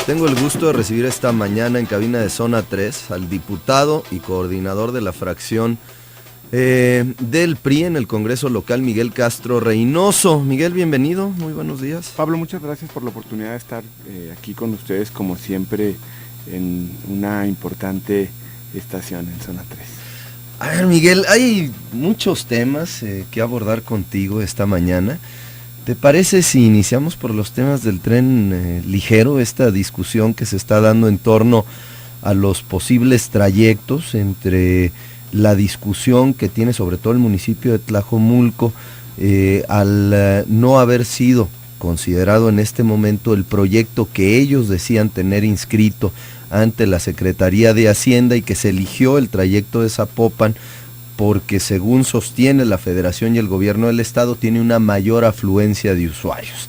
Tengo el gusto de recibir esta mañana en cabina de Zona 3 al diputado y coordinador de la fracción del PRI en el Congreso local, Miguel Castro Reynoso. Miguel, bienvenido, muy buenos días. Pablo, muchas gracias por la oportunidad de estar aquí con ustedes, como siempre, en una importante estación en Zona 3. A ver, Miguel, hay muchos temas que abordar contigo esta mañana. ¿Te parece si iniciamos por los temas del tren ligero, esta discusión que se está dando en torno a los posibles trayectos entre la discusión que tiene sobre todo el municipio de Tlajomulco al no haber sido considerado en este momento el proyecto que ellos decían tener inscrito ante la Secretaría de Hacienda y que se eligió el trayecto de Zapopan porque, según sostiene la Federación y el gobierno del estado, tiene una mayor afluencia de usuarios.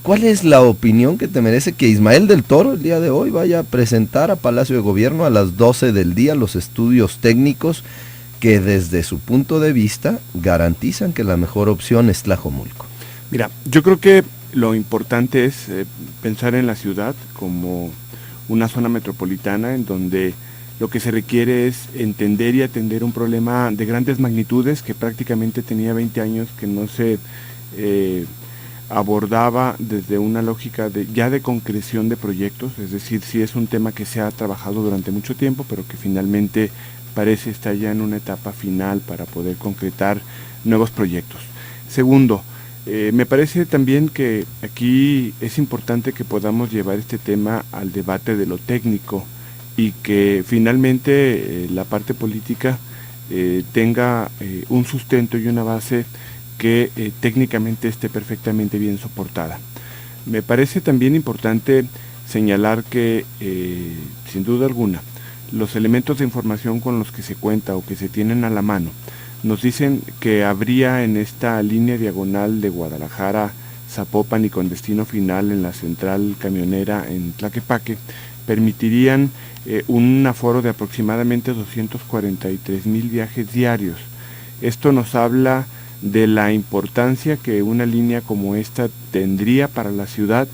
¿Cuál es la opinión que te merece que Ismael del Toro el día de hoy vaya a presentar a Palacio de Gobierno a las 12 del día los estudios técnicos que desde su punto de vista garantizan que la mejor opción es Tlajomulco? Mira, yo creo que lo importante es pensar en la ciudad como una zona metropolitana en donde lo que se requiere es entender y atender un problema de grandes magnitudes que prácticamente tenía 20 años que no se abordaba desde una lógica ya de concreción de proyectos, es decir, sí es un tema que se ha trabajado durante mucho tiempo, pero que finalmente parece estar ya en una etapa final para poder concretar nuevos proyectos. Segundo, me parece también que aquí es importante que podamos llevar este tema al debate de lo técnico y que finalmente la parte política tenga un sustento y una base que técnicamente esté perfectamente bien soportada. Me parece también importante señalar que, sin duda alguna, los elementos de información con los que se cuenta o que se tienen a la mano nos dicen que habría en esta línea diagonal de Guadalajara, Zapopan y con destino final en la central camionera en Tlaquepaque, permitirían un aforo de aproximadamente 243,000 viajes diarios. Esto nos habla de la importancia que una línea como esta tendría para la ciudad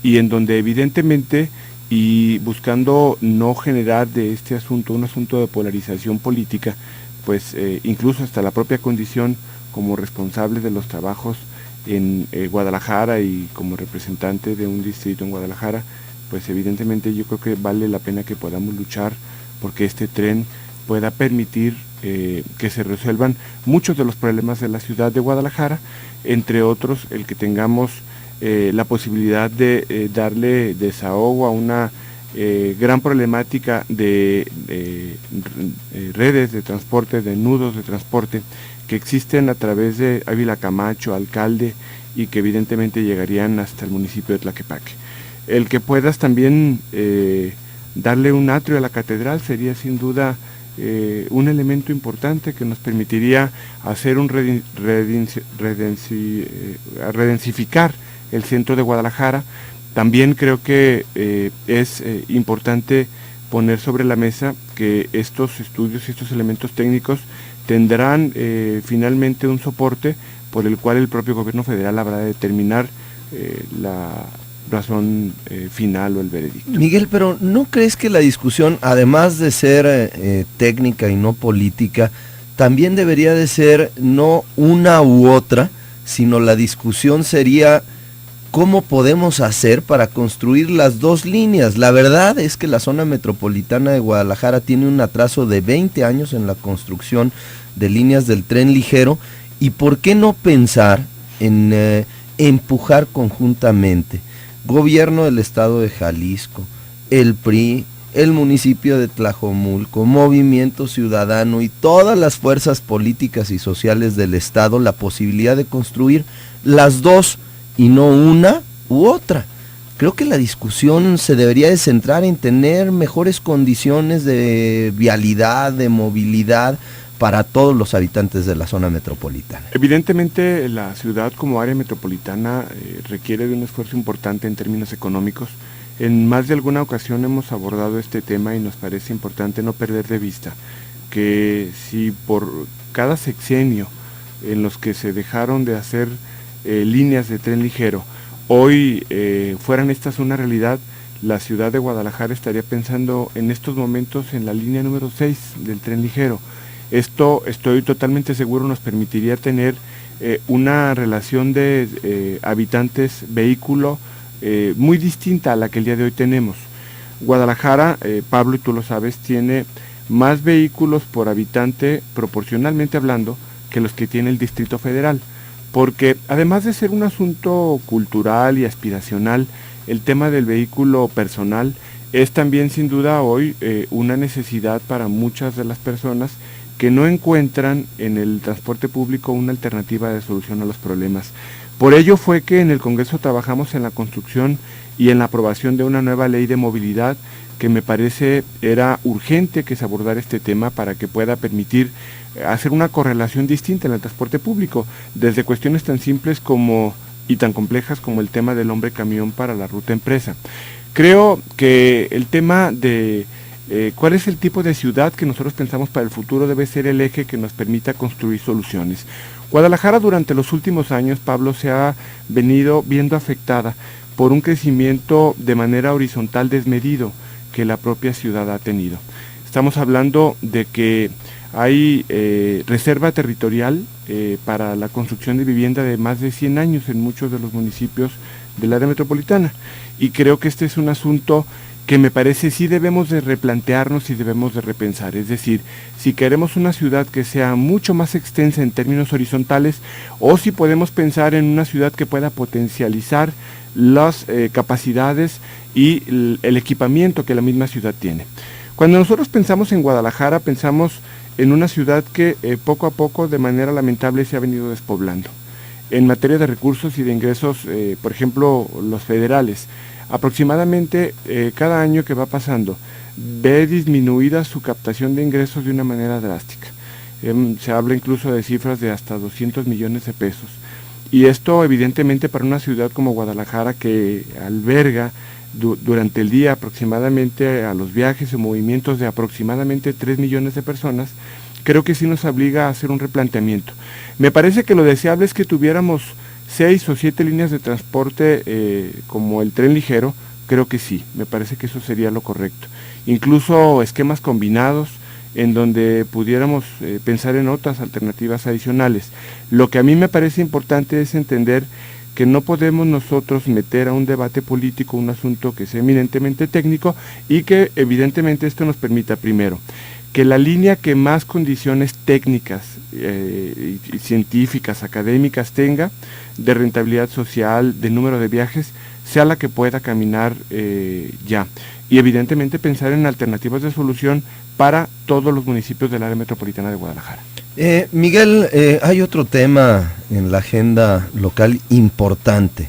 y en donde evidentemente, y buscando no generar de este asunto un asunto de polarización política, pues incluso hasta la propia condición como responsable de los trabajos en Guadalajara y como representante de un distrito en Guadalajara, pues evidentemente yo creo que vale la pena que podamos luchar porque este tren pueda permitir que se resuelvan muchos de los problemas de la ciudad de Guadalajara, entre otros el que tengamos la posibilidad de darle desahogo a una gran problemática de redes de transporte, de nudos de transporte que existen a través de Ávila Camacho, Alcalde, y que evidentemente llegarían hasta el municipio de Tlaquepaque. El que puedas también darle un atrio a la catedral sería sin duda un elemento importante que nos permitiría hacer redensificar el centro de Guadalajara. También creo que es importante poner sobre la mesa que estos estudios y estos elementos técnicos tendrán finalmente un soporte por el cual el propio gobierno federal habrá de determinar la razón final o el veredicto. Miguel, pero ¿no crees que la discusión, además de ser técnica y no política, también debería de ser no una u otra, sino la discusión sería cómo podemos hacer para construir las dos líneas? La verdad es que la zona metropolitana de Guadalajara tiene un atraso de 20 años en la construcción de líneas del tren ligero, y ¿por qué no pensar en empujar conjuntamente gobierno del estado de Jalisco, el PRI, el municipio de Tlajomulco, Movimiento Ciudadano y todas las fuerzas políticas y sociales del estado la posibilidad de construir las dos y no una u otra? Creo que la discusión se debería de centrar en tener mejores condiciones de vialidad, de movilidad para todos los habitantes de la zona metropolitana. Evidentemente la ciudad como área metropolitana requiere de un esfuerzo importante en términos económicos. En más de alguna ocasión hemos abordado este tema y nos parece importante no perder de vista que si por cada sexenio en los que se dejaron de hacer líneas de tren ligero, hoy fueran estas una realidad, la ciudad de Guadalajara estaría pensando en estos momentos en la línea número 6 del tren ligero. Esto, estoy totalmente seguro, nos permitiría tener una relación de habitantes-vehículo muy distinta a la que el día de hoy tenemos. Guadalajara, Pablo, y tú lo sabes, tiene más vehículos por habitante, proporcionalmente hablando, que los que tiene el Distrito Federal, porque además de ser un asunto cultural y aspiracional, el tema del vehículo personal es también sin duda hoy una necesidad para muchas de las personas que no encuentran en el transporte público una alternativa de solución a los problemas. Por ello fue que en el Congreso trabajamos en la construcción y en la aprobación de una nueva ley de movilidad que me parece era urgente que se abordara este tema para que pueda permitir hacer una correlación distinta en el transporte público, desde cuestiones tan simples como y tan complejas como el tema del hombre camión para la ruta empresa. Creo que el tema de cuál es el tipo de ciudad que nosotros pensamos para el futuro debe ser el eje que nos permita construir soluciones. Guadalajara durante los últimos años, Pablo, se ha venido viendo afectada por un crecimiento de manera horizontal desmedido que la propia ciudad ha tenido. Estamos hablando de que hay reserva territorial para la construcción de vivienda de más de 100 años en muchos de los municipios del área metropolitana, y creo que este es un asunto que me parece sí debemos de replantearnos y debemos de repensar. Es decir, si queremos una ciudad que sea mucho más extensa en términos horizontales, o si podemos pensar en una ciudad que pueda potencializar las capacidades y el equipamiento que la misma ciudad tiene. Cuando nosotros pensamos en Guadalajara, pensamos en una ciudad que poco a poco, de manera lamentable, se ha venido despoblando. En materia de recursos y de ingresos, por ejemplo, los federales, aproximadamente cada año que va pasando, ve disminuida su captación de ingresos de una manera drástica. Se habla incluso de cifras de hasta 200 millones de pesos. Y esto evidentemente para una ciudad como Guadalajara, que alberga durante el día aproximadamente a los viajes y movimientos de aproximadamente 3 millones de personas, creo que sí nos obliga a hacer un replanteamiento. Me parece que lo deseable es que tuviéramos 6 o 7 líneas de transporte como el tren ligero. Creo que sí, me parece que eso sería lo correcto. Incluso esquemas combinados en donde pudiéramos pensar en otras alternativas adicionales. Lo que a mí me parece importante es entender que no podemos nosotros meter a un debate político un asunto que es eminentemente técnico, y que evidentemente esto nos permita, primero, que la línea que más condiciones técnicas y científicas, académicas tenga, de rentabilidad social, de número de viajes, sea la que pueda caminar ya. Y evidentemente pensar en alternativas de solución para todos los municipios del área metropolitana de Guadalajara. Miguel, hay otro tema en la agenda local importante,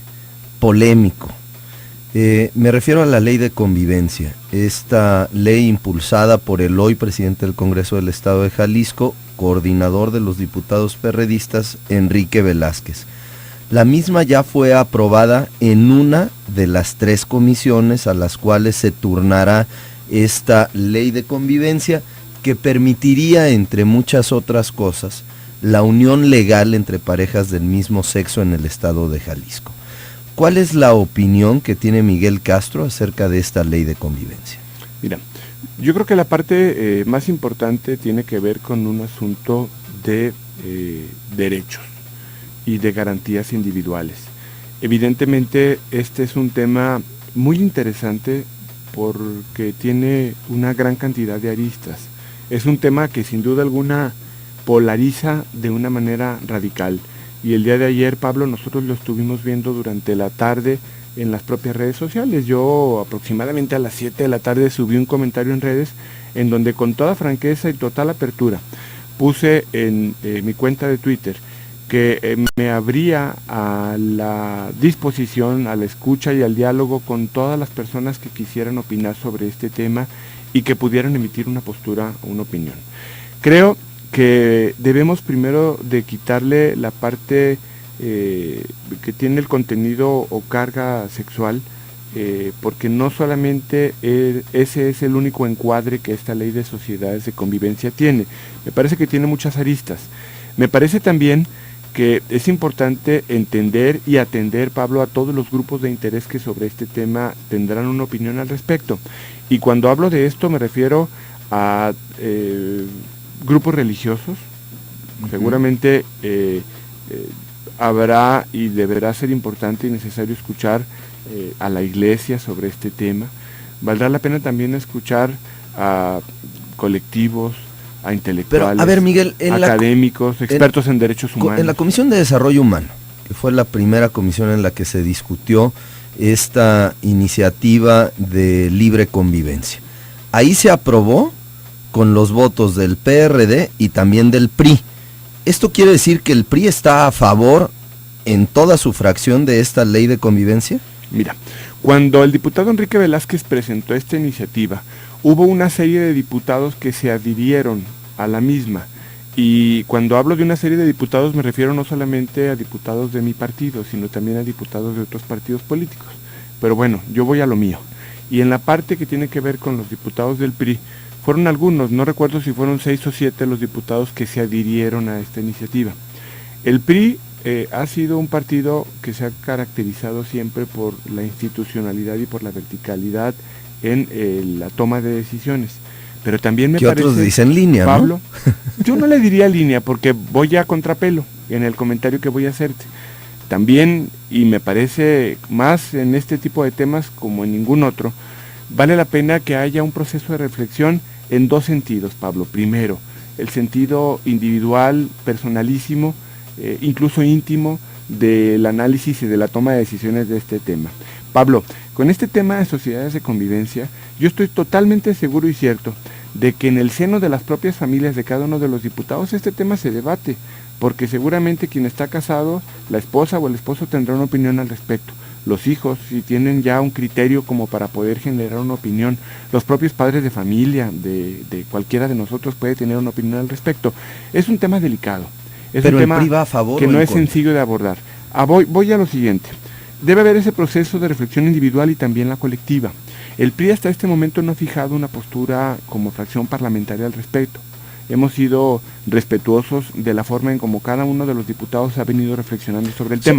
polémico. Me refiero a la ley de convivencia, esta ley impulsada por el hoy presidente del Congreso del Estado de Jalisco, coordinador de los diputados perredistas, Enrique Velázquez. La misma ya fue aprobada en una de las 3 comisiones a las cuales se turnará esta ley de convivencia, que permitiría, entre muchas otras cosas, la unión legal entre parejas del mismo sexo en el estado de Jalisco. ¿Cuál es la opinión que tiene Miguel Castro acerca de esta ley de convivencia? Mira, yo creo que la parte más importante tiene que ver con un asunto de derechos y de garantías individuales. Evidentemente este es un tema muy interesante porque tiene una gran cantidad de aristas. Es un tema que sin duda alguna polariza de una manera radical. Y el día de ayer, Pablo, nosotros lo estuvimos viendo durante la tarde en las propias redes sociales. Yo aproximadamente a las 7 de la tarde subí un comentario en redes en donde con toda franqueza y total apertura puse en mi cuenta de Twitter que me abría a la disposición, a la escucha y al diálogo con todas las personas que quisieran opinar sobre este tema y que pudieran emitir una postura o una opinión. Creo que debemos primero de quitarle la parte que tiene el contenido o carga sexual, porque no solamente ese es el único encuadre que esta ley de sociedades de convivencia tiene. Me parece que tiene muchas aristas. Me parece también que es importante entender y atender, Pablo, a todos los grupos de interés que sobre este tema tendrán una opinión al respecto. Y cuando hablo de esto me refiero a grupos religiosos. Seguramente habrá y deberá ser importante y necesario escuchar a la iglesia sobre este tema. Valdrá la pena también escuchar a colectivos, a intelectuales, pero, a ver, Miguel, académicos, expertos en derechos humanos. En la Comisión de Desarrollo Humano, que fue la primera comisión en la que se discutió esta iniciativa de libre convivencia, ahí se aprobó con los votos del PRD y también del PRI. ¿Esto quiere decir que el PRI está a favor en toda su fracción de esta ley de convivencia? Mira, cuando el diputado Enrique Velázquez presentó esta iniciativa, hubo una serie de diputados que se adhirieron a la misma. Y cuando hablo de una serie de diputados me refiero no solamente a diputados de mi partido, sino también a diputados de otros partidos políticos. Pero bueno, yo voy a lo mío. Y en la parte que tiene que ver con los diputados del PRI, fueron algunos, no recuerdo si fueron 6 o 7 los diputados que se adhirieron a esta iniciativa. El PRI ha sido un partido que se ha caracterizado siempre por la institucionalidad y por la verticalidad en la toma de decisiones. Pero también me parece, otros dicen línea, Pablo, ¿no? Yo no le diría línea porque voy a contrapelo en el comentario que voy a hacerte. También, y me parece más en este tipo de temas como en ningún otro, vale la pena que haya un proceso de reflexión en 2 sentidos, Pablo. Primero, el sentido individual, personalísimo, incluso íntimo, del análisis y de la toma de decisiones de este tema. Pablo, con este tema de sociedades de convivencia, yo estoy totalmente seguro y cierto de que en el seno de las propias familias de cada uno de los diputados este tema se debate, porque seguramente quien está casado, la esposa o el esposo tendrá una opinión al respecto. Los hijos, si tienen ya un criterio como para poder generar una opinión, los propios padres de familia, de cualquiera de nosotros puede tener una opinión al respecto. Es un tema delicado, es pero un tema PRI va a favor que no es contra. sencillo de abordar. Voy a lo siguiente. Debe haber ese proceso de reflexión individual y también la colectiva. El PRI hasta este momento no ha fijado una postura como fracción parlamentaria al respecto. Hemos sido respetuosos de la forma en como cada uno de los diputados ha venido reflexionando sobre el tema.